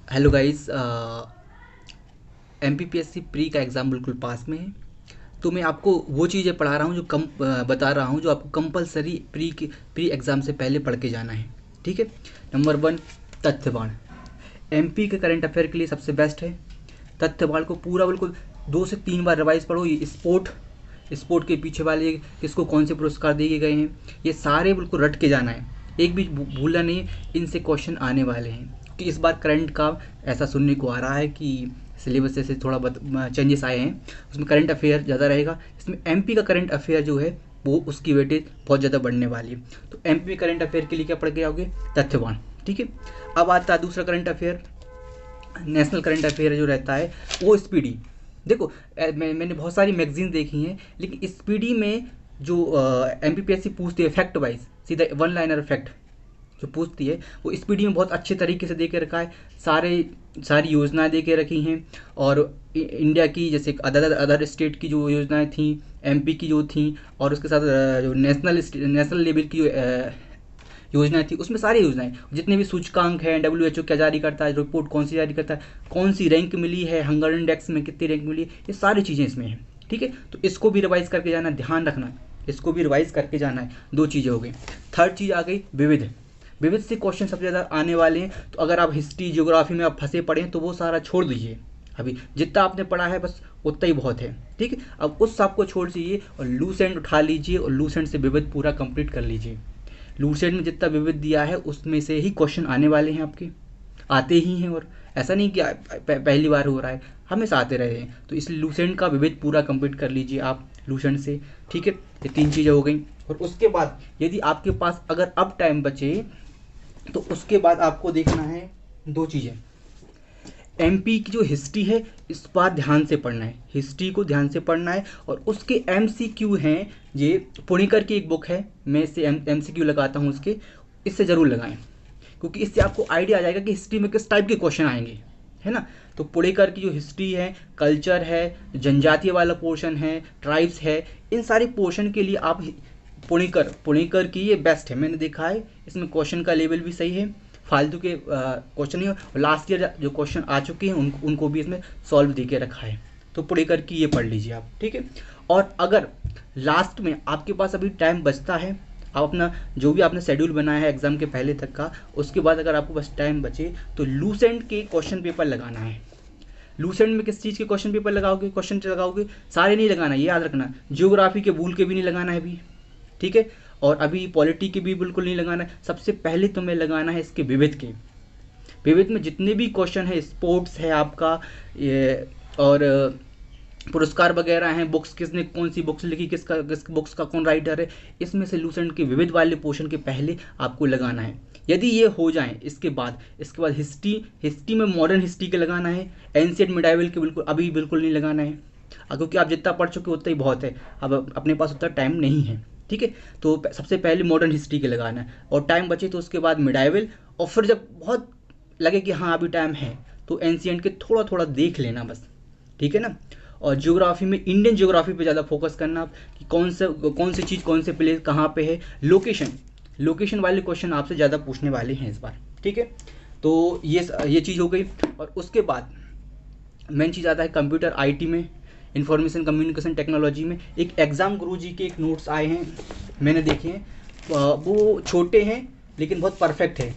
Hello guys. MPPSC pre का exam बिल्कुल पास में है। तो मैं आपको वो चीज़ें पढ़ा रहा हूँ जो बता रहा हूँ जो आपको कंपलसरी प्री एग्ज़ाम से पहले पढ़ के जाना है। ठीक है। नंबर वन, तथ्यबाण। एमपी के करंट अफेयर के लिए सबसे बेस्ट है। तथ्यबाण को पूरा बिल्कुल 2 से 3 बार रिवाइज पढ़ो। ये स्पोर्ट स्पोर्ट के पीछे वाले किसको कौन से पुरस्कार दिए गए हैं, ये सारे बिल्कुल रट के जाना है। एक भी भूलना नहीं है। इनसे क्वेश्चन आने वाले हैं कि इस बार करंट का ऐसा सुनने को आ रहा है कि सिलेबस से थोड़ा चेंजेस आए हैं, उसमें करंट अफेयर ज़्यादा रहेगा। इसमें एमपी का करंट अफेयर जो है वो उसकी वेटेज बहुत ज़्यादा बढ़ने वाली है। तो एमपी करंट अफेयर के लिए क्या पढ़ के आओगे? तथ्यवान। ठीक है। अब आता है दूसरा current affair. National current affair जो रहता है वो स्पीडी। देखो, मैंने बहुत सारी मैगजीन देखी हैं, लेकिन स्पीडी में जो एम पूछती है फैक्ट वाइज, सीधा वन लाइनर फैक्ट जो पूछती है, वो स्पीडी में बहुत अच्छे तरीके से दे के रखा है। सारी योजनाएं दे के रखी हैं। और इंडिया की जैसे अदर अदर स्टेट की जो योजनाएं थी, एमपी की जो थी, और उसके साथ जो नेशनल लेवल की जो योजनाएं थी, उसमें सारी योजनाएं जितने भी सूचकांक हैं, डब्ल्यू क्या जारी करता है, रिपोर्ट कौन सी जारी करता है, कौन सी रैंक मिली है, हंगर इंडेक्स में कितनी रैंक मिली है, ये सारी चीज़ें इसमें हैं। ठीक है। तो इसको भी रिवाइज करके जाना, ध्यान रखना, इसको भी रिवाइज करके जाना है। दो चीज़ें हो गई। थर्ड चीज़ आ गई विविध। विविध से क्वेश्चन सबसे ज़्यादा आने वाले हैं। तो अगर आप हिस्ट्री ज्योग्राफी में आप फंसे पड़े हैं तो वो सारा छोड़ दीजिए। अभी जितना आपने पढ़ा है बस उतना ही बहुत है। ठीक है। अब उस सब को छोड़ दीजिए और लूसेंट उठा लीजिए और लूसेंट से विविध पूरा कंप्लीट कर लीजिए। लूसेंट में जितना विविध दिया है उसमें से ही क्वेश्चन आने वाले हैं आपके, आते ही हैं। और ऐसा नहीं कि पहली बार हो रहा है, हमेशा आते रहे हैं। तो इसलिए लूसेंट का विविध पूरा कंप्लीट कर लीजिए आप लूसेंट से। ठीक है। ये तीन चीज़ें हो गई। और उसके बाद यदि आपके पास अगर अब टाइम बचे तो उसके बाद आपको देखना है दो चीज़ें। एमपी की जो हिस्ट्री है इस बार ध्यान से पढ़ना है, हिस्ट्री को ध्यान से पढ़ना है। और उसके एमसीक्यू हैं, ये पुणेकर की एक बुक है, मैं इससे एमसीक्यू लगाता हूँ उसके, इससे ज़रूर लगाएं, क्योंकि इससे आपको आइडिया आ जाएगा कि हिस्ट्री में किस टाइप के क्वेश्चन आएंगे, है ना। तो पुणेकर की जो हिस्ट्री है, कल्चर है, जनजातीय वाला पोर्शन है, ट्राइब्स है, इन सारे पोर्शन के लिए आप पुणेकर की ये बेस्ट है। मैंने देखा है इसमें क्वेश्चन का लेवल भी सही है, फालतू के क्वेश्चन नहीं। और लास्ट ईयर जो क्वेश्चन आ चुके हैं उनको भी इसमें सॉल्व दे के रखा है। तो पुणेकर की ये पढ़ लीजिए आप। ठीक है। और अगर लास्ट में आपके पास अभी टाइम बचता है, आप अपना जो भी आपने शेड्यूल बनाया है एग्जाम के पहले तक का, उसके बाद अगर आपको बस टाइम बचे तो लूसेंट के क्वेश्चन पेपर लगाना है। लूसेंट में किस चीज़ के क्वेश्चन पेपर लगाओगे, क्वेश्चन लगाओगे, सारे नहीं लगाना, ये याद रखना। जियोग्राफी के भूल के भी नहीं लगाना है अभी। ठीक है। और अभी पॉलिटी के भी बिल्कुल नहीं लगाना है। सबसे पहले तुम्हें लगाना है इसके विविध के। विविध में जितने भी क्वेश्चन है, स्पोर्ट्स है आपका, ये और पुरस्कार वगैरह हैं, बुक्स किसने कौन सी बुक्स लिखी, किस बुक्स का कौन राइटर है, इसमें से लूसेंट के विविध वाले पोर्शन के पहले आपको लगाना है। यदि ये हो जाए इसके बाद हिस्ट्री में मॉडर्न हिस्ट्री के लगाना है। एंशिएंट मिडाइवल के बिल्कुल नहीं लगाना है, क्योंकि आप जितना पढ़ चुके उतना ही बहुत है, अब अपने पास उतना टाइम नहीं है। ठीक है। तो सबसे पहले मॉडर्न हिस्ट्री के लगाना है, और टाइम बचे तो उसके बाद मिडाइवल, और फिर जब बहुत लगे कि हाँ अभी टाइम है तो एंशिएंट के थोड़ा थोड़ा देख लेना बस। ठीक है ना। और ज्योग्राफी में इंडियन ज्योग्राफी पे ज़्यादा फोकस करना कि कौन सी चीज़ कौन से प्लेस कहाँ पे है। लोकेशन वाले क्वेश्चन आपसे ज़्यादा पूछने वाले हैं इस बार। ठीक है। तो ये चीज़ हो गई। और उसके बाद मेन चीज़ आता है कंप्यूटर आईटी में, इंफॉर्मेशन कम्युनिकेशन टेक्नोलॉजी में। एक एग्ज़ाम गुरु जी के एक नोट्स आए हैं, मैंने देखे हैं, वो छोटे हैं लेकिन बहुत परफेक्ट है।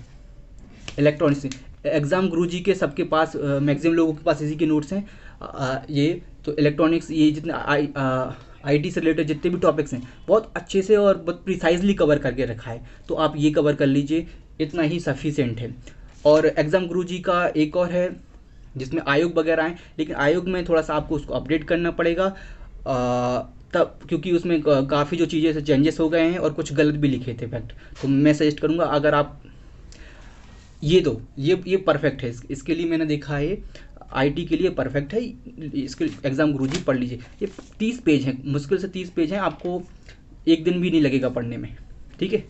इलेक्ट्रॉनिक्स एग्ज़ाम गुरु जी के सबके पास, मैक्सिमम लोगों के पास इसी के नोट्स हैं। ये तो इलेक्ट्रॉनिक्स, ये जितने आईटी से रिलेटेड जितने भी टॉपिक्स हैं बहुत अच्छे से और बहुत प्रिसाइजली कवर करके रखा है। तो आप ये कवर कर लीजिए, इतना ही सफिशिएंट है। और एग्ज़ाम गुरु जी का एक और है जिसमें आयोग वगैरह हैं, लेकिन आयोग में थोड़ा सा आपको उसको अपडेट करना पड़ेगा, तब, क्योंकि उसमें काफ़ी जो चीज़ें से चेंजेस हो गए हैं और कुछ गलत भी लिखे थे फैक्ट। तो मैं सजेस्ट करूँगा अगर आप ये दो, ये परफेक्ट है। इसके लिए मैंने देखा है आईटी के लिए परफेक्ट है। इसके एग्ज़ाम गुरुजी पढ़ लीजिए। ये 30 पेज हैं, मुश्किल से 30 पेज हैं, आपको एक दिन भी नहीं लगेगा पढ़ने में। ठीक है।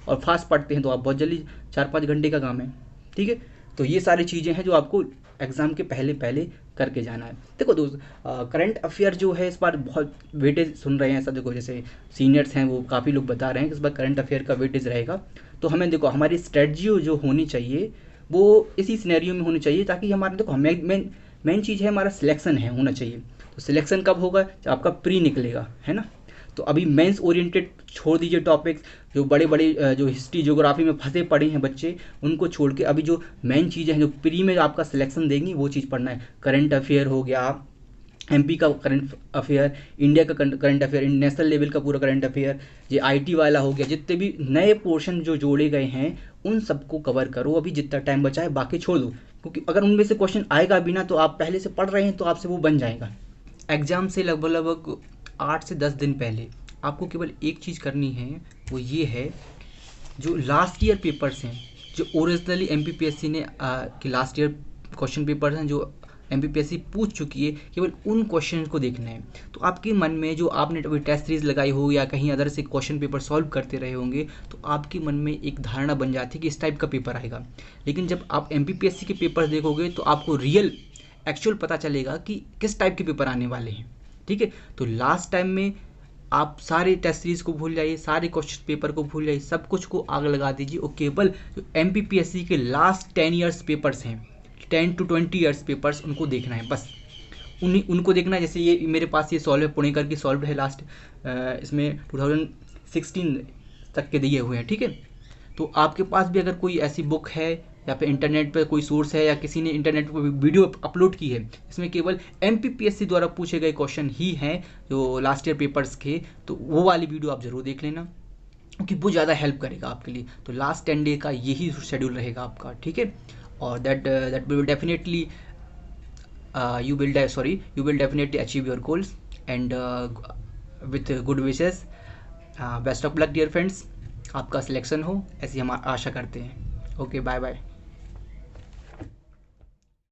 और फास्ट पढ़ते हैं तो आप बहुत जल्दी, 4-5 घंटे का काम है। ठीक है। तो ये सारी चीज़ें हैं जो आपको एग्ज़ाम के पहले पहले करके जाना है। देखो दोस्त, करंट अफेयर जो है इस बार बहुत वेटेज सुन रहे हैं ऐसा। देखो जैसे सीनियर्स हैं वो काफ़ी लोग बता रहे हैं कि इस बार करंट अफेयर का वेटेज रहेगा। तो हमें देखो हमारी स्ट्रेटजी जो होनी चाहिए वो इसी सिनेरियो में होनी चाहिए, ताकि हमारा देखो मेन चीज़ है हमारा सिलेक्शन है होना चाहिए। तो सिलेक्शन कब होगा, जब आपका प्री निकलेगा, है ना। तो अभी मेंस ओरिएंटेड छोड़ दीजिए टॉपिक्स, जो बड़े बड़े जो हिस्ट्री ज्योग्राफी में फंसे पड़े हैं बच्चे, उनको छोड़ के अभी जो मेन चीज़ें हैं जो प्री में आपका सिलेक्शन देंगी वो चीज़ पढ़ना है। करंट अफेयर हो गया, एमपी का करंट अफेयर, इंडिया का करंट अफेयर, नेशनल लेवल का पूरा करंट अफेयर, ये आईटी वाला हो गया, जितने भी नए पोर्शन जो जोड़े गए हैं उन सबको कवर करो अभी जितना टाइम बचा है, बाकी छोड़ दो, क्योंकि अगर उनमें से क्वेश्चन आएगा भी ना तो आप पहले से पढ़ रहे हैं तो आपसे वो बन जाएगा। एग्ज़ाम से लगभग 8 से 10 दिन पहले आपको केवल एक चीज़ करनी है, वो ये है, जो लास्ट ईयर पेपर्स हैं, जो ओरिजिनली एमपीपीएससी ने कि लास्ट ईयर क्वेश्चन पेपर्स हैं जो एमपीपीएससी पूछ चुकी है, केवल उन क्वेश्चन को देखना है। तो आपके मन में जो आपने अभी टेस्ट सीरीज लगाई हो या कहीं अदर से क्वेश्चन पेपर सॉल्व करते रहे होंगे, तो आपके मन में एक धारणा बन जाती है कि इस टाइप का पेपर आएगा। लेकिन जब आप एमपीपीएससी के पेपर देखोगे तो आपको रियल एक्चुअल पता चलेगा कि किस टाइप के पेपर आने वाले हैं, ठीक है। तो लास्ट टाइम में आप सारे टेस्ट सीरीज को भूल जाइए, सारे क्वेश्चन पेपर को भूल जाइए, सब कुछ को आग लगा दीजिए और केवल जो एमपीपीएससी के लास्ट 10 ईयर्स पेपर्स हैं, 10 to 20 ईयर्स पेपर्स, उनको देखना है बस। उनको देखना है। जैसे ये मेरे पास ये सॉल्व है, पुणेकर की सॉल्व है लास्ट, इसमें 2016 तक के दिए हुए हैं, ठीक है। तो आपके पास भी अगर कोई ऐसी बुक है या फिर इंटरनेट पर कोई सोर्स है या किसी ने इंटरनेट पर वीडियो अपलोड की है, इसमें केवल एमपीपीएससी द्वारा पूछे गए क्वेश्चन ही हैं जो लास्ट ईयर पेपर्स के, तो वो वाली वीडियो आप ज़रूर देख लेना, क्योंकि वो ज़्यादा हेल्प करेगा आपके लिए। तो लास्ट 10 डे का यही शेड्यूल रहेगा आपका, ठीक है। और that will definitely you will definitely achieve your goals, and with good wishes, best of luck dear friends, आपका सिलेक्शन हो ऐसी हम आशा करते हैं। Okay, bye bye.